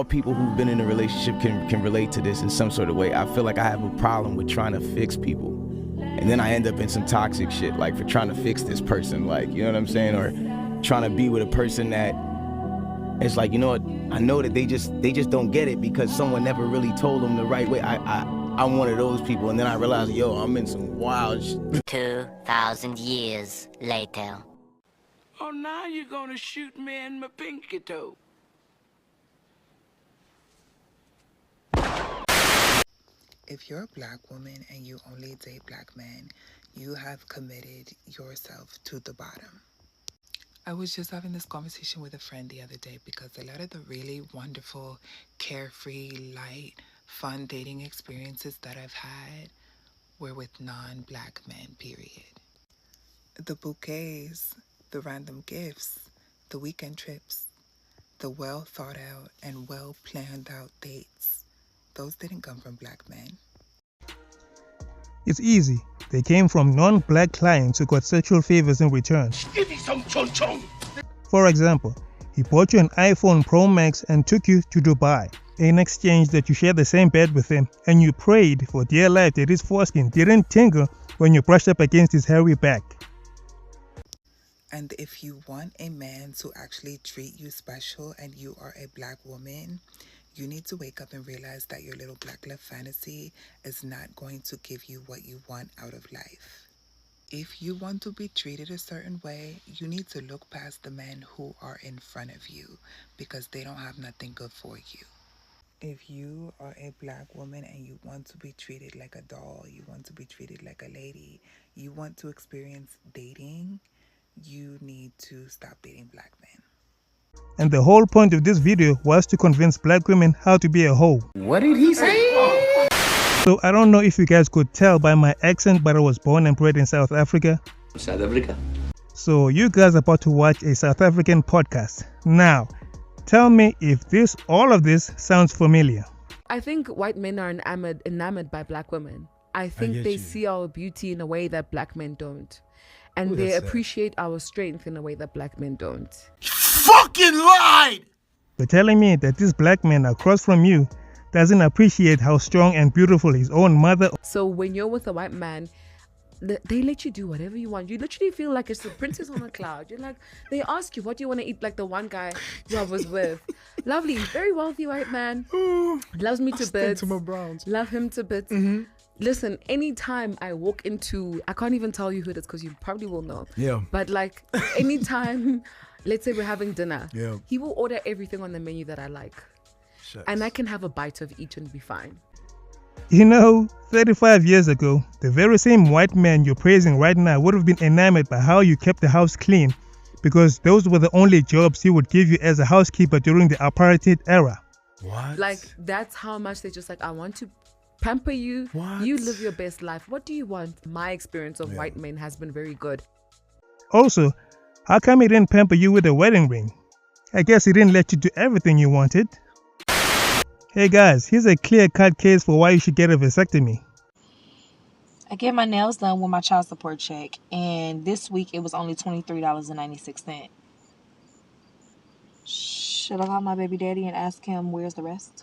people who've been in a relationship can relate to this in some sort of way. I feel like I have a problem with trying to fix people. And then I end up in some toxic shit, like for trying to fix this person, like, you know what I'm saying? Or trying to be with a person that is like, you know what, I know that they just don't get it because someone never really told them the right way. I'm one of those people, and then I realized, yo, I'm in some wild shit. 2,000 years later. Oh, now you're gonna shoot me in my pinky toe. If you're a black woman and you only date black men, you have committed yourself to the bottom. I was just having this conversation with a friend the other day because a lot of the really wonderful, carefree, light, fun dating experiences that I've had were with non-black men, period. The bouquets, the random gifts, the weekend trips, the well thought out and well planned out dates, those didn't come from black men. It's easy. They came from non-black clients who got sexual favors in return. Give me some chon chon. For example, he bought you an iPhone Pro Max and took you to Dubai. In exchange that you share the same bed with him, and you prayed for dear life that his foreskin didn't tingle when you brushed up against his hairy back. And if you want a man to actually treat you special and you are a black woman, you need to wake up and realize that your little black love fantasy is not going to give you what you want out of life. If you want to be treated a certain way, you need to look past the men who are in front of you because they don't have nothing good for you. If you are a black woman and you want to be treated like a doll, you want to be treated like a lady, you want to experience dating, you need to stop dating black men. And the whole point of this video was to convince black women how to be a hoe. What did he say? So I don't know if you guys could tell by my accent, but I was born and bred in South Africa. South Africa. So you guys are about to watch a South African podcast. Now, tell me if all of this sounds familiar. I think white men are enamored by black women. I think they see our beauty in a way that black men don't. And they appreciate our strength in a way that black men don't. Fucking lied! You're telling me that this black man across from you doesn't appreciate how strong and beautiful his own mother. So when you're with a white man, they let you do whatever you want. You literally feel like it's the princess on a cloud. You're like, they ask you, what do you want to eat? Like the one guy who I was with. Lovely, very wealthy white man. Loves me to bits. Love him to bits. Mm-hmm. Listen, anytime I walk into, I can't even tell you who it is because you probably will know. Yeah. But like anytime, let's say we're having dinner, yeah, he will order everything on the menu that I like. Shucks. And I can have a bite of each and be fine. You know, 35 years ago, the very same white man you're praising right now would have been enamored by how you kept the house clean because those were the only jobs he would give you as a housekeeper during the apartheid era. What? Like, that's how much they just like, I want to pamper you. What? You live your best life. What do you want? My experience of white men has been very good. Also, how come he didn't pamper you with a wedding ring? I guess he didn't let you do everything you wanted. Hey guys, here's a clear-cut case for why you should get a vasectomy. I get my nails done with my child support check, and this week it was only $23.96. Should I call my baby daddy and ask him where's the rest?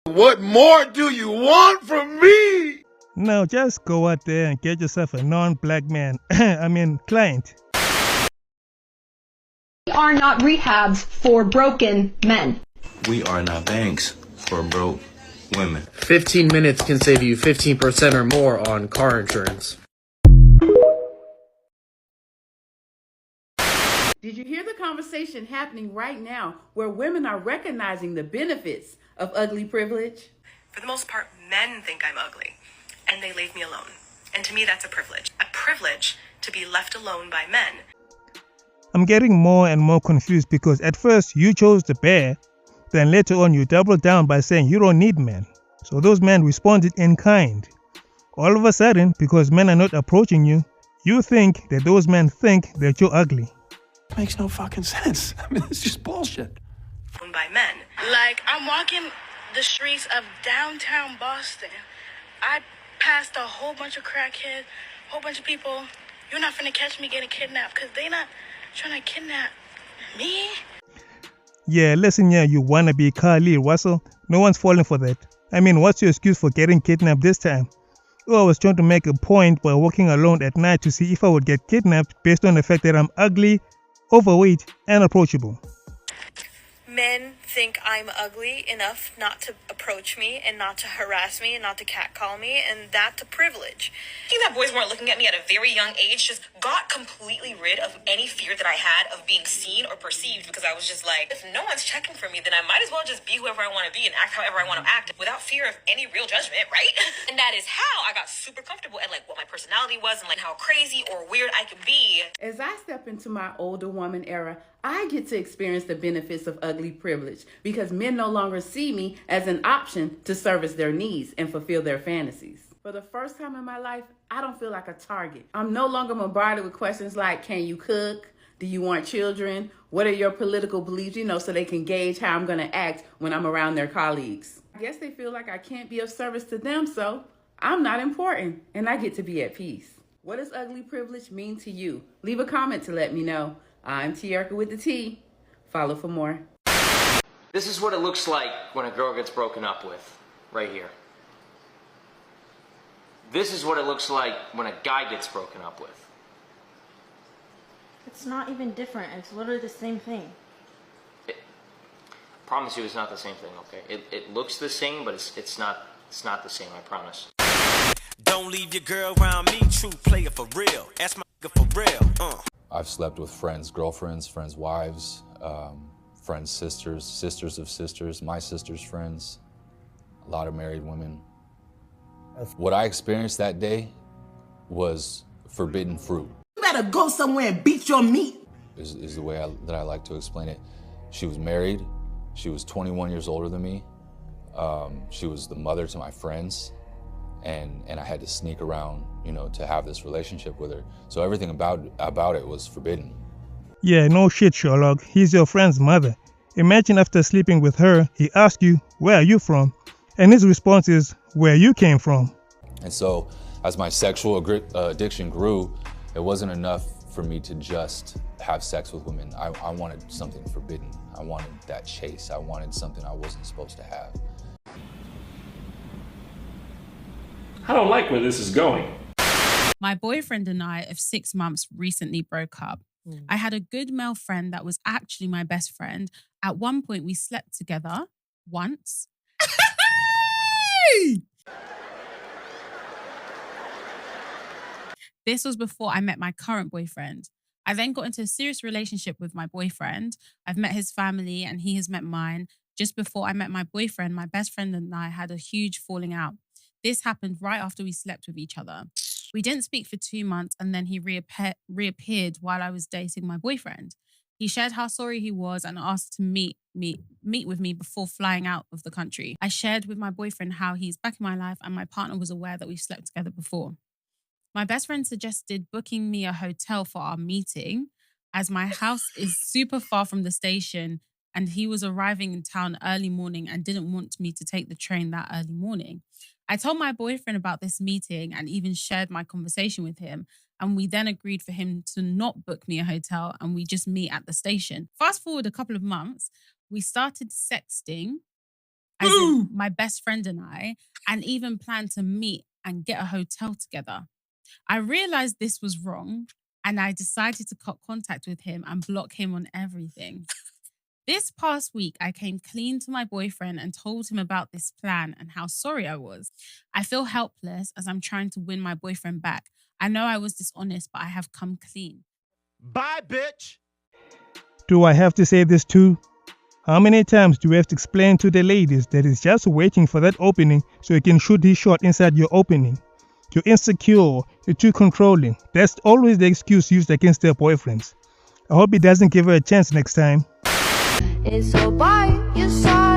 What more do you want from me? No, just go out there and get yourself a non-black man, client. We are not rehabs for broken men. We are not banks for broke women. 15 minutes can save you 15% or more on car insurance. Did you hear the conversation happening right now where women are recognizing the benefits of ugly privilege? For the most part, men think I'm ugly, and they leave me alone. And to me, that's a privilege. A privilege to be left alone by men. I'm getting more and more confused because at first you chose the bear, then later on you doubled down by saying you don't need men. So those men responded in kind. All of a sudden, because men are not approaching you, you think that those men think that you're ugly. Makes no fucking sense. I mean, it's just bullshit. By men. Like, I'm walking the streets of downtown Boston. I passed a whole bunch of crackheads, a whole bunch of people. You're not finna catch me getting kidnapped because they not trying to kidnap me. Yeah, listen here, you wanna be Carly Russell. No one's falling for that. I mean, what's your excuse for getting kidnapped this time? Oh, I was trying to make a point by walking alone at night to see if I would get kidnapped based on the fact that I'm ugly, overweight, and approachable. Men think I'm ugly enough not to approach me and not to harass me and not to catcall me, and that's a privilege. I think that boys weren't looking at me at a very young age just got completely rid of any fear that I had of being seen or perceived, because I was just like, if no one's checking for me, then I might as well just be whoever I want to be and act however I want to act without fear of any real judgment, right? And that is how I got super comfortable at like what my personality was and like how crazy or weird I could be. As I step into my older woman era, I get to experience the benefits of ugly privilege because men no longer see me as an option to service their needs and fulfill their fantasies. For the first time in my life, I don't feel like a target. I'm no longer bombarded with questions like, can you cook? Do you want children? What are your political beliefs? So they can gauge how I'm going to act when I'm around their colleagues. I guess they feel like I can't be of service to them, so I'm not important and I get to be at peace. What does ugly privilege mean to you? Leave a comment to let me know. I'm Tiarka with the T. Follow for more. This is what it looks like when a girl gets broken up with, right here. This is what it looks like when a guy gets broken up with. It's not even different. It's literally the same thing. I promise you it's not the same thing, okay? It looks the same, but it's not the same, I promise. Don't leave your girl around me, true player for real. That's my nigga for real, I've slept with friends' girlfriends, friends' wives, friends' sisters, sisters of sisters, my sister's friends, a lot of married women. What I experienced that day was forbidden fruit. You better go somewhere and beat your meat. Is the way that I like to explain it. She was married. She was 21 years older than me. She was the mother to my friends. And I had to sneak around, to have this relationship with her. So everything about it was forbidden. Yeah, no shit, Sherlock. He's your friend's mother. Imagine after sleeping with her, he asks you, where are you from? And his response is, where you came from. And so as my sexual addiction grew, it wasn't enough for me to just have sex with women. I wanted something forbidden. I wanted that chase. I wanted something I wasn't supposed to have. I don't like where this is going. My boyfriend and I of 6 months recently broke up. I had a good male friend that was actually my best friend. At one point, we slept together once. This was before I met my current boyfriend. I then got into a serious relationship with my boyfriend. I've met his family and he has met mine. Just before I met my boyfriend, my best friend and I had a huge falling out. This happened right after we slept with each other. We didn't speak for 2 months and then he reappeared while I was dating my boyfriend. He shared how sorry he was and asked to meet with me before flying out of the country. I shared with my boyfriend how he's back in my life and my partner was aware that we've slept together before. My best friend suggested booking me a hotel for our meeting as my house is super far from the station and he was arriving in town early morning and didn't want me to take the train that early morning. I told my boyfriend about this meeting and even shared my conversation with him. And we then agreed for him to not book me a hotel and we just meet at the station. Fast forward a couple of months, we started sexting, as in my best friend and I, and even planned to meet and get a hotel together. I realized this was wrong and I decided to cut contact with him and block him on everything. This past week, I came clean to my boyfriend and told him about this plan and how sorry I was. I feel helpless as I'm trying to win my boyfriend back. I know I was dishonest, but I have come clean. Bye, bitch! Do I have to say this too? How many times do we have to explain to the ladies that he's just waiting for that opening so he can shoot his shot inside your opening? You're insecure, you're too controlling. That's always the excuse used against their boyfriends. I hope he doesn't give her a chance next time. It's so bright, you saw